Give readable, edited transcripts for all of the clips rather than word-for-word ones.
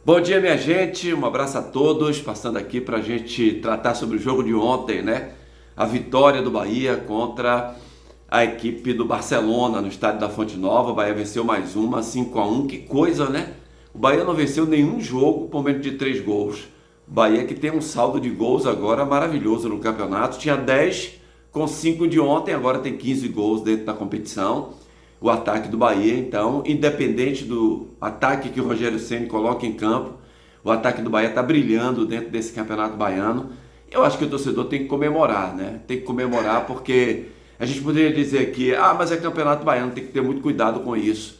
Bom dia, minha gente, um abraço a todos, passando aqui para a gente tratar sobre o jogo de ontem, né? A vitória do Bahia contra a equipe do Barcelona no estádio da Fonte Nova. O Bahia venceu mais uma, 5-1, que coisa, né? O Bahia não venceu nenhum jogo por menos de 3 gols. O Bahia que tem um saldo de gols agora maravilhoso no campeonato, tinha 10 com 5 de ontem, agora tem 15 gols dentro da competição. O ataque do Bahia, então, independente do ataque que o Rogério Ceni coloca em campo, o ataque do Bahia está brilhando dentro desse campeonato baiano. Eu acho que o torcedor tem que comemorar, né? Tem que comemorar porque a gente poderia dizer que, mas é campeonato baiano, tem que ter muito cuidado com isso.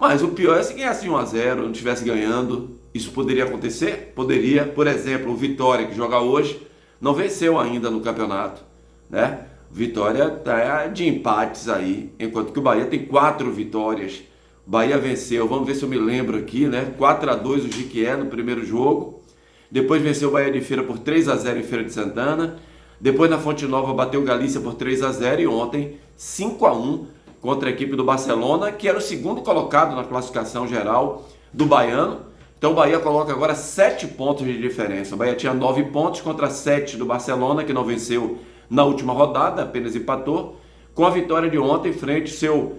Mas o pior é se ganhasse 1-0, não estivesse ganhando. Isso poderia acontecer? Poderia. Por exemplo, o Vitória, que joga hoje, não venceu ainda no campeonato, né? Vitória tá de empates aí, enquanto que o Bahia tem 4 vitórias. O Bahia venceu, vamos ver se eu me lembro aqui, né? 4-2 o Jequié no primeiro jogo. Depois venceu o Bahia de Feira por 3-0 em Feira de Santana. Depois na Fonte Nova bateu o Galícia por 3-0 e ontem 5-1 contra a equipe do Barcelona, que era o segundo colocado na classificação geral do baiano. Então o Bahia coloca agora 7 pontos de diferença. O Bahia tinha 9 pontos contra 7 do Barcelona, que não venceu na última rodada, apenas empatou. Com a vitória de ontem, frente ao seu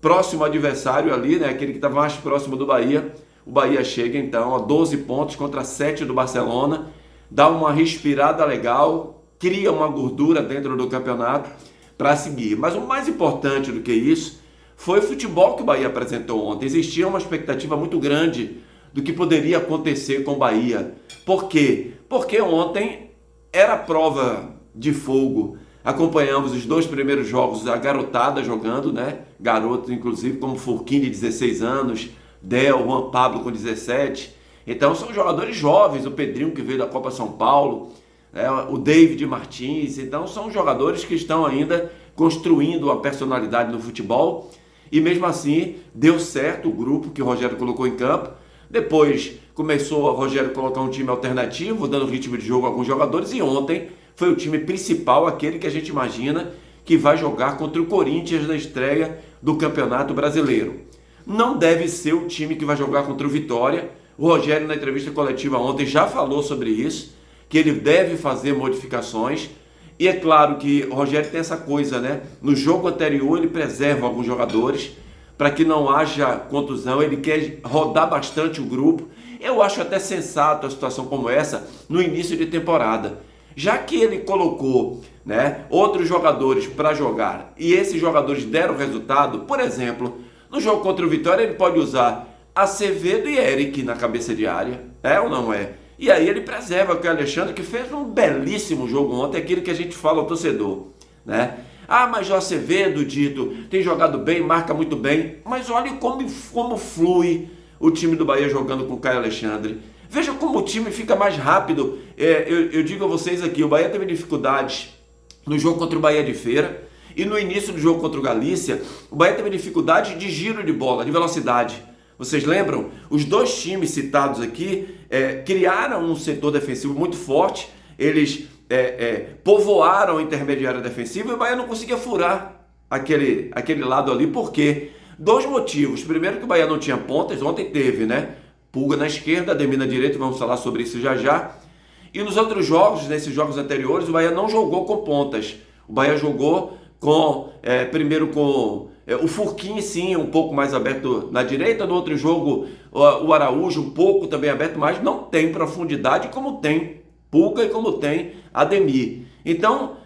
próximo adversário ali, né, aquele que estava mais próximo do Bahia, o Bahia chega então a 12 pontos contra 7 do Barcelona, dá uma respirada legal, cria uma gordura dentro do campeonato para seguir. Mas o mais importante do que isso foi o futebol que o Bahia apresentou ontem. Existia uma expectativa muito grande do que poderia acontecer com o Bahia. Por quê? Porque ontem era prova de fogo. Acompanhamos os 2 primeiros jogos, a garotada jogando, né? Garotos, inclusive, como Furquim, de 16 anos, Del, Juan Pablo, com 17. Então, são jogadores jovens, o Pedrinho, que veio da Copa São Paulo, né? O David Martins. Então, são jogadores que estão ainda construindo uma personalidade no futebol. E, mesmo assim, deu certo o grupo que o Rogério colocou em campo. Depois, começou o Rogério a colocar um time alternativo, dando ritmo de jogo a alguns jogadores. E ontem foi o time principal, aquele que a gente imagina que vai jogar contra o Corinthians na estreia do Campeonato Brasileiro. Não deve ser o time que vai jogar contra o Vitória. O Rogério, na entrevista coletiva ontem, já falou sobre isso, que ele deve fazer modificações. E é claro que o Rogério tem essa coisa, né? No jogo anterior ele preserva alguns jogadores para que não haja contusão, ele quer rodar bastante o grupo. Eu acho até sensato a situação como essa no início de temporada. Já que ele colocou, né, outros jogadores para jogar e esses jogadores deram resultado, por exemplo, no jogo contra o Vitória ele pode usar Acevedo e Eric na cabeça de área, é ou não é? E aí ele preserva o Alexandre, que fez um belíssimo jogo ontem, aquele que a gente fala ao torcedor, né? Mas o Acevedo, Dito, tem jogado bem, marca muito bem, mas olha como flui o time do Bahia jogando com o Caio Alexandre. Veja como o time fica mais rápido. Eu digo a vocês aqui, o Bahia teve dificuldades no jogo contra o Bahia de Feira e no início do jogo contra o Galícia, o Bahia teve dificuldade de giro de bola, de velocidade. Vocês lembram? Os 2 times citados aqui criaram um setor defensivo muito forte, eles povoaram a intermediária defensiva e o Bahia não conseguia furar aquele lado ali. Por quê? 2 motivos. Primeiro, que o Bahia não tinha pontas, ontem teve, né? Pulga na esquerda, Ademir na direita, vamos falar sobre isso já já. E nos outros jogos, nesses jogos anteriores, o Bahia não jogou com pontas. O Bahia jogou primeiro com o Furquim, sim, um pouco mais aberto na direita. No outro jogo, o Araújo, um pouco também aberto, mas não tem profundidade como tem Pulga e como tem Ademir. Então,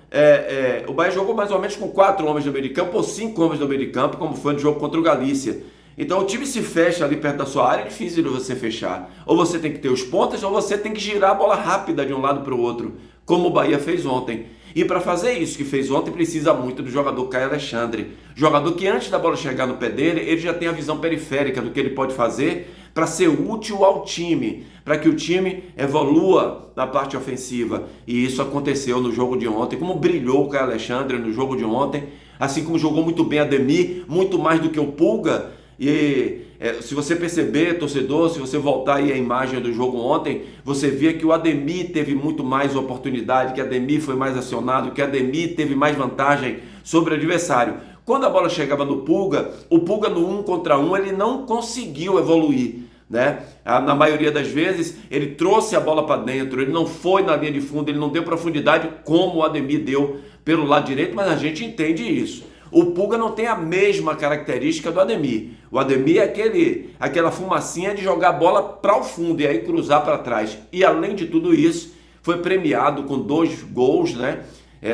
o Bahia jogou mais ou menos com 4 homens no meio de campo, ou 5 homens no meio de campo, como foi no jogo contra o Galícia. Então o time se fecha ali perto da sua área, é difícil de você fechar. Ou você tem que ter os pontas, ou você tem que girar a bola rápida de um lado para o outro, como o Bahia fez ontem. E para fazer isso que fez ontem, precisa muito do jogador Caio Alexandre. Jogador que antes da bola chegar no pé dele, ele já tem a visão periférica do que ele pode fazer para ser útil ao time, para que o time evolua na parte ofensiva. E isso aconteceu no jogo de ontem. Como brilhou o Caio Alexandre no jogo de ontem, assim como jogou muito bem Ademir, muito mais do que o Pulga. E se você perceber, torcedor, se você voltar aí a imagem do jogo ontem, você via que o Ademir teve muito mais oportunidade, que o Ademir foi mais acionado, que o Ademir teve mais vantagem sobre o adversário. Quando a bola chegava no Pulga, o Pulga no 1 contra 1 ele não conseguiu evoluir. né? Na maioria das vezes ele trouxe a bola para dentro, ele não foi na linha de fundo, ele não deu profundidade como o Ademir deu pelo lado direito, mas a gente entende isso. O Pulga não tem a mesma característica do Ademir. O Ademir é aquela fumacinha de jogar a bola para o fundo e aí cruzar para trás. E além de tudo isso, foi premiado com 2 gols, né?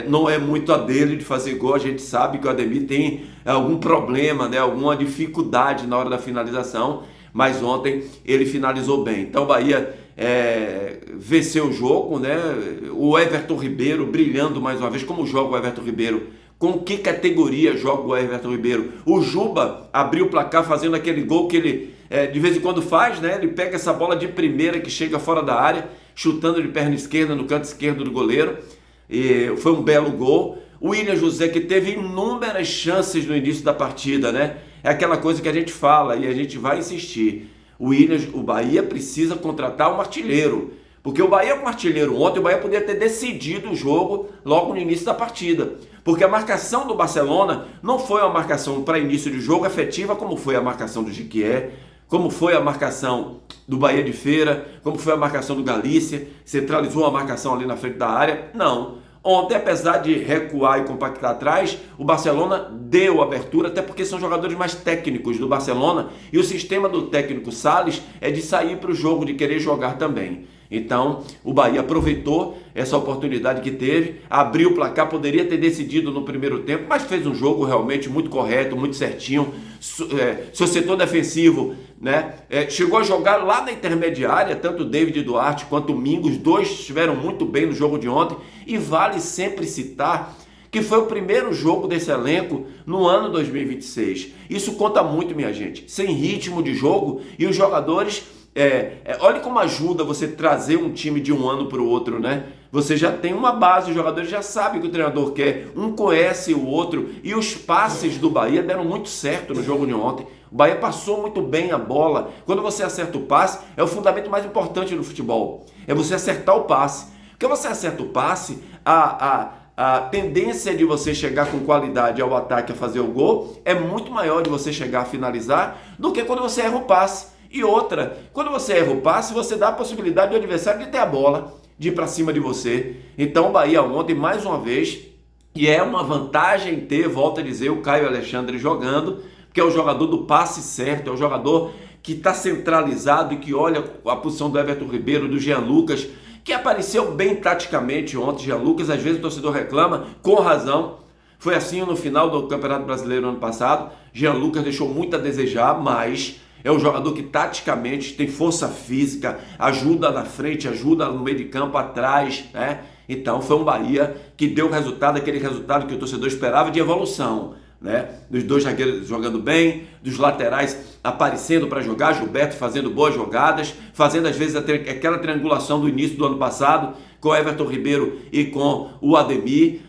Não é muito a dele de fazer gol, a gente sabe que o Ademir tem algum problema, né? Alguma dificuldade na hora da finalização, mas ontem ele finalizou bem. Então o Bahia venceu o jogo, né? O Everton Ribeiro brilhando mais uma vez. Como joga o Everton Ribeiro? Com que categoria joga o Everton Ribeiro? O Juba abriu o placar fazendo aquele gol que ele de vez em quando faz, né? Ele pega essa bola de primeira que chega fora da área, chutando de perna esquerda no canto esquerdo do goleiro. E foi um belo gol. O William José, que teve inúmeras chances no início da partida, né? É aquela coisa que a gente fala e a gente vai insistir. O Bahia precisa contratar um artilheiro. Porque o Bahia com o artilheiro ontem, o Bahia poderia ter decidido o jogo logo no início da partida. Porque a marcação do Barcelona não foi uma marcação para início de jogo efetiva, como foi a marcação do Jequié, como foi a marcação do Bahia de Feira, como foi a marcação do Galícia, centralizou a marcação ali na frente da área. Não. Ontem, apesar de recuar e compactar atrás, o Barcelona deu abertura, até porque são jogadores mais técnicos do Barcelona, e o sistema do técnico Salles é de sair para o jogo, de querer jogar também. Então, o Bahia aproveitou essa oportunidade que teve, abriu o placar, poderia ter decidido no primeiro tempo, mas fez um jogo realmente muito correto, muito certinho. Seu setor defensivo, né, chegou a jogar lá na intermediária, tanto o David Duarte quanto o Mingo, os dois estiveram muito bem no jogo de ontem, e vale sempre citar que foi o primeiro jogo desse elenco no ano 2026. Isso conta muito, minha gente, sem ritmo de jogo, e os jogadores... olha como ajuda você trazer um time de um ano para o outro, né? Você já tem uma base, os jogadores já sabem o que o treinador quer, um conhece o outro, e os passes do Bahia deram muito certo no jogo de ontem. O Bahia passou muito bem a bola. Quando você acerta o passe, é o fundamento mais importante no futebol, é você acertar o passe. Porque você acerta o passe, a tendência de você chegar com qualidade ao ataque a fazer o gol é muito maior de você chegar a finalizar do que quando você erra o passe. E outra, quando você erra o passe, você dá a possibilidade do adversário de ter a bola, de ir para cima de você. Então o Bahia ontem, mais uma vez, e é uma vantagem ter, volto a dizer, o Caio Alexandre jogando, que é o jogador do passe certo, é o jogador que está centralizado e que olha a posição do Everton Ribeiro, do Jean Lucas, que apareceu bem taticamente ontem. Jean Lucas, às vezes o torcedor reclama, com razão. Foi assim no final do Campeonato Brasileiro ano passado. Jean Lucas deixou muito a desejar, mas... é um jogador que taticamente tem força física, ajuda na frente, ajuda no meio de campo, atrás, né? Então foi um Bahia que deu resultado, aquele resultado que o torcedor esperava de evolução, né? Dos dois zagueiros jogando bem, dos laterais aparecendo para jogar, Gilberto fazendo boas jogadas, fazendo às vezes aquela triangulação do início do ano passado, com Everton Ribeiro e com o Ademir.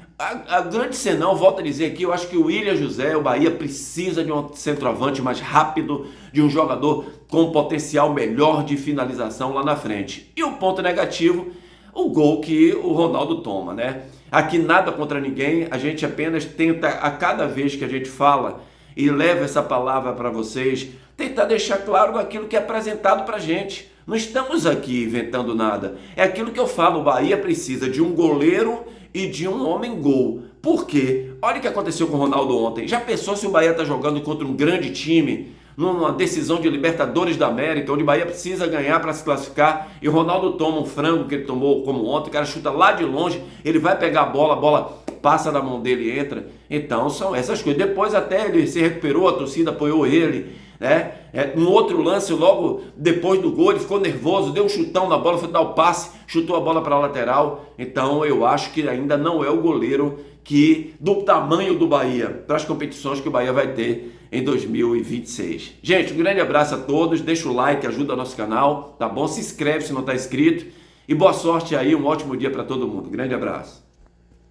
A grande senão, volto a dizer aqui, eu acho que o William José, o Bahia precisa de um centroavante mais rápido, de um jogador com potencial melhor de finalização lá na frente. E o ponto negativo, o gol que o Ronaldo toma, né? Aqui nada contra ninguém, a gente apenas tenta, a cada vez que a gente fala e leva essa palavra para vocês, tentar deixar claro aquilo que é apresentado para a gente. Não estamos aqui inventando nada. É aquilo que eu falo, o Bahia precisa de um goleiro e de um homem-gol. Por quê? Olha o que aconteceu com o Ronaldo ontem. Já pensou se o Bahia está jogando contra um grande time, numa decisão de Libertadores da América, onde o Bahia precisa ganhar para se classificar, e o Ronaldo toma um frango que ele tomou como ontem, o cara chuta lá de longe, ele vai pegar a bola passa na mão dele e entra. Então são essas coisas. Depois até ele se recuperou, a torcida apoiou ele, né? Um outro lance, logo depois do gol, ele ficou nervoso, deu um chutão na bola, foi dar o passe, chutou a bola para a lateral. Então eu acho que ainda não é o goleiro do tamanho do Bahia, para as competições que o Bahia vai ter em 2026. Gente, um grande abraço a todos, deixa o like, ajuda o nosso canal, tá bom? Se inscreve se não está inscrito, e boa sorte aí, um ótimo dia para todo mundo. Grande abraço.